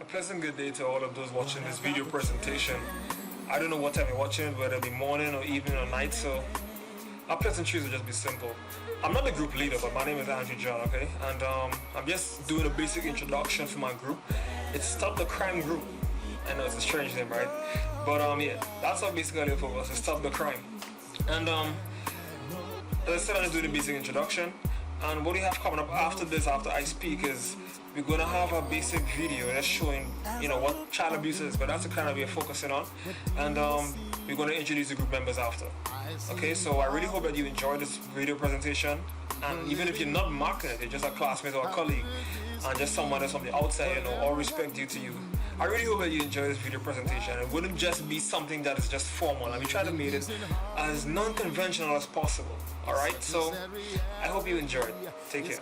A pleasant good day to all of those watching this video presentation. I don't know what time you're watching it, whether it be morning or evening or night, so our pleasantries will just be simple. I'm not the group leader, but my name is Andrew John, okay? And I'm just doing a basic introduction for my group. It's Stop the Crime Group. I know it's a strange name, right? But yeah, that's what basically it for us, is Stop the Crime. And as I said, I'm just doing a basic introduction. And what we have coming up after this, after I speak, is we're gonna have a basic video that's showing, what child abuse is, but that's the kind of we're focusing on. And we're gonna introduce the group members after. Okay, so I really hope that you enjoy this video presentation. And even if you're not marking it, you're just a classmate or a colleague, and just someone that's from the outside, all respect due to you. I really hope that you enjoy this video presentation. It wouldn't just be something that is just formal, and we try to make it as non-conventional as possible. Alright, so I hope you enjoy it. Take care.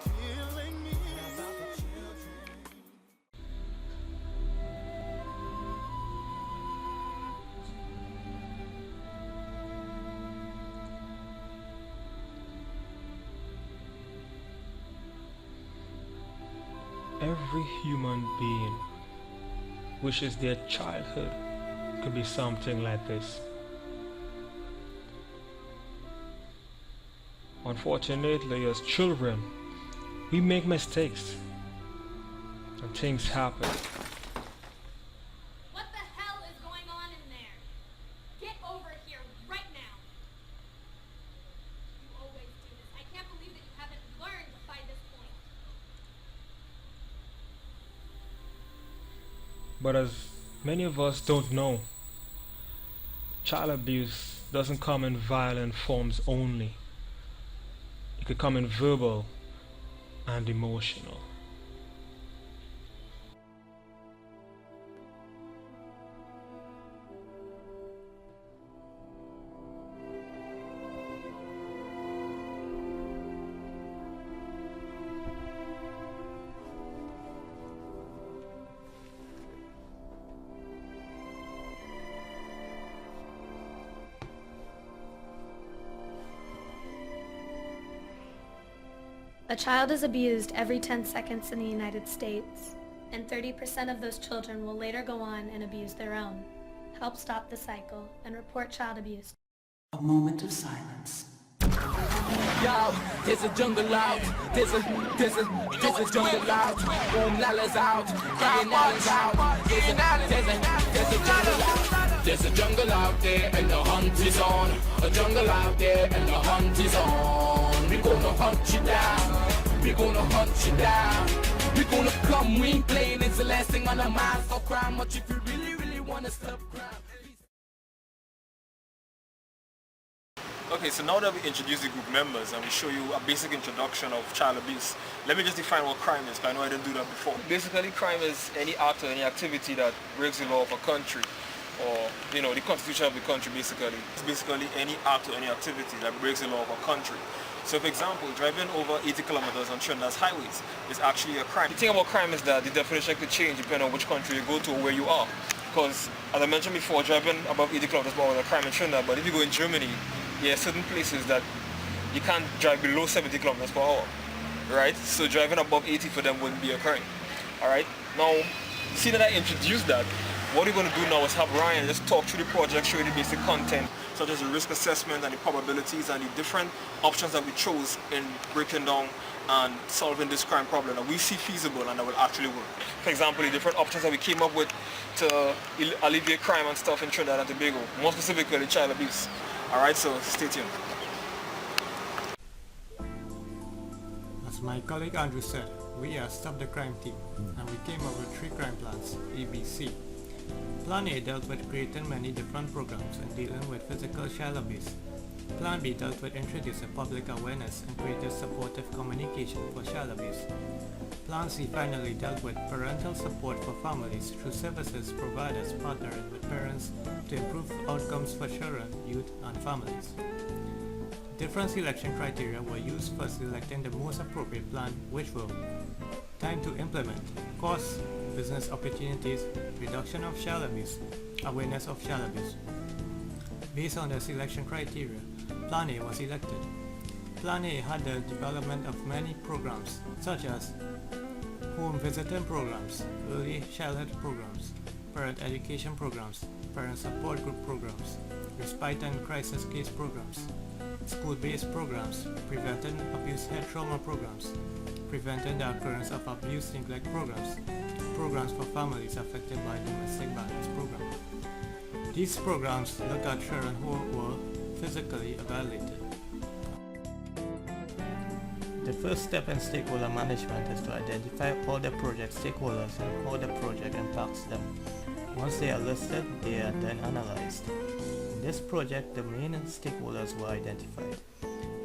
Every human being wishes their childhood could be something like this. Unfortunately, as children, we make mistakes and things happen. What the hell is going on in there? Get over here right now. You always do this. I can't believe that you haven't learned by this point. But as many of us don't know, child abuse doesn't come in violent forms only. It could come in verbal and emotional. A child is abused every 10 seconds in the United States, and 30% of those children will later go on and abuse their own. Help stop the cycle and report child abuse. A moment of silence. Yo, there's a jungle out. There's a jungle out. Boom, Lala's out. Crying Lala's out. There's a jungle out. There's a jungle out there and the hunt is on. A jungle out there and the hunt is on. We gonna hunt you down. We gonna hunt you down. We gonna come, we ain't playing. It's the last thing on our minds. Stop crime much if you really wanna stop crime. Okay, so now that we introduce the group members and we show you a basic introduction of child abuse, let me just define what crime is, because I know I didn't do that before. Basically, crime is any act or any activity that breaks the law of a country, or, the constitution of the country, basically. It's basically any act or any activity that breaks the law of a country. So, for example, driving over 80 kilometers on Trinidad's highways is actually a crime. The thing about crime is that the definition could change depending on which country you go to or where you are. Because, as I mentioned before, driving above 80 kilometers per hour is a crime in Trinidad, but if you go in Germany, there are certain places that you can't drive below 70 kilometers per hour, right? So driving above 80 for them wouldn't be a crime, all right? Now, see that I introduced that, what we're going to do now is have Ryan just talk through the project, show you the basic content, such as the risk assessment and the probabilities and the different options that we chose in breaking down and solving this crime problem that we see feasible and that will actually work. For example, the different options that we came up with to alleviate crime and stuff in Trinidad and Tobago, more specifically child abuse. Alright, so stay tuned. As my colleague Andrew said, we are Stop the Crime team, and we came up with 3 crime plans, ABC. Plan A dealt with creating many different programs and dealing with physical child abuse. Plan B dealt with introducing public awareness and creating supportive communication for child abuse. Plan C finally dealt with parental support for families through services providers partnering with parents to improve outcomes for children, youth, and families. Different selection criteria were used for selecting the most appropriate plan, which were time to implement, costs, business opportunities, reduction of child abuse, awareness of child abuse. Based on the selection criteria, Plan A was elected. Plan A had the development of many programs, such as home visiting programs, early childhood programs, parent education programs, parent support group programs, respite and crisis case programs, school-based programs, preventing abuse head trauma programs, preventing the occurrence of abuse neglect programs, programs for families affected by domestic violence program. These programs look at children who were physically violated. The first step in stakeholder management is to identify all the project stakeholders and how the project impacts them. Once they are listed, they are then analyzed. In this project, the main stakeholders were identified.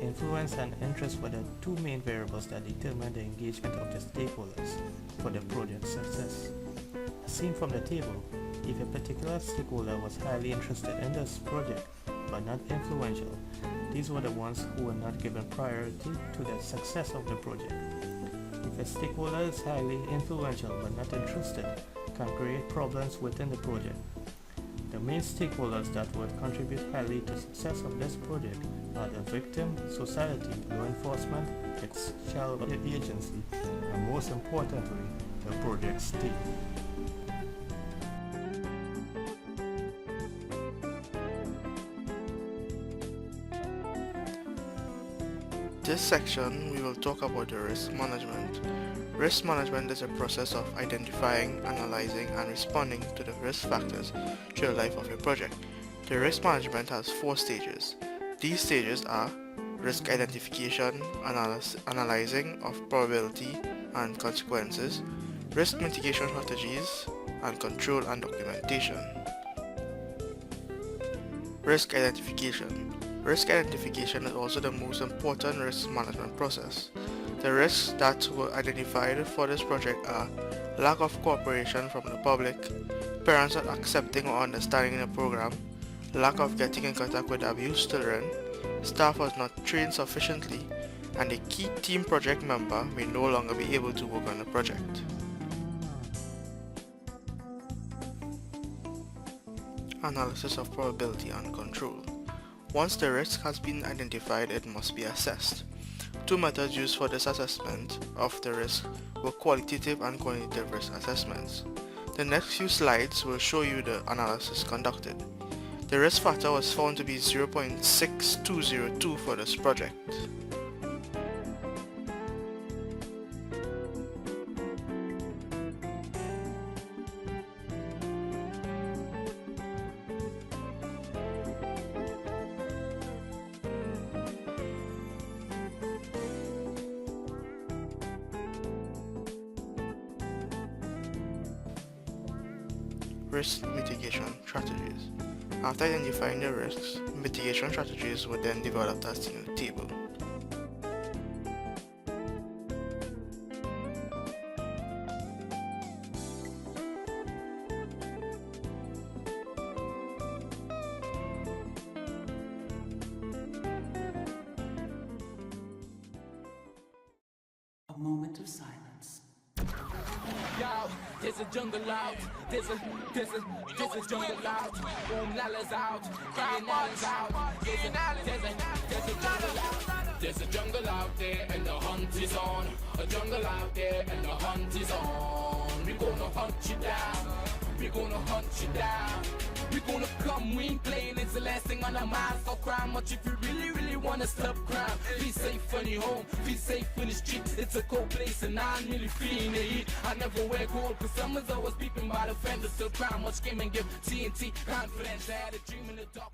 Influence and interest were the two main variables that determine the engagement of the stakeholders for the project's success. As seen from the table, if a particular stakeholder was highly interested in this project but not influential, these were the ones who were not given priority to the success of the project. If a stakeholder is highly influential but not interested, can create problems within the project. The main stakeholders that would contribute highly to success of this project are the victim, society, law enforcement, its child agency, and most importantly, the project's team. This section, we will talk about the risk management. Risk management is a process of identifying, analyzing, and responding to the risk factors through the life of a project. The risk management has 4 stages. These stages are risk identification, analyzing of probability and consequences, risk mitigation strategies, and control and documentation. Risk identification. Risk identification is also the most important risk management process. The risks that were identified for this project are lack of cooperation from the public, parents not accepting or understanding the program, lack of getting in contact with abused children, staff was not trained sufficiently, and a key team project member may no longer be able to work on the project. Analysis of probability and control. Once the risk has been identified, it must be assessed. 2 methods used for this assessment of the risk were qualitative and quantitative risk assessments. The next few slides will show you the analysis conducted. The risk factor was found to be 0.6202 for this project. Risk mitigation strategies. After identifying the risks, mitigation strategies were then developed as seen in the table. A moment of silence. Yo, there's a jungle out. There's a jungle out. Boom, Lala's out. Crying Lala's out. There's a jungle out. There's a jungle out there and the hunt is on. A jungle out there and the hunt is on. We gonna hunt you down. We gonna hunt you down. We gonna come, we ain't playing, it's the last thing on our minds. Stop crime much if you really wanna stop crime. Be safe when you're home, be safe in the streets. It's a cold place and I'm really feeling the heat. I never wear gold cause summer's always peeping by the fence. Still crime much game and give TNT confidence. I had a dream in the dark.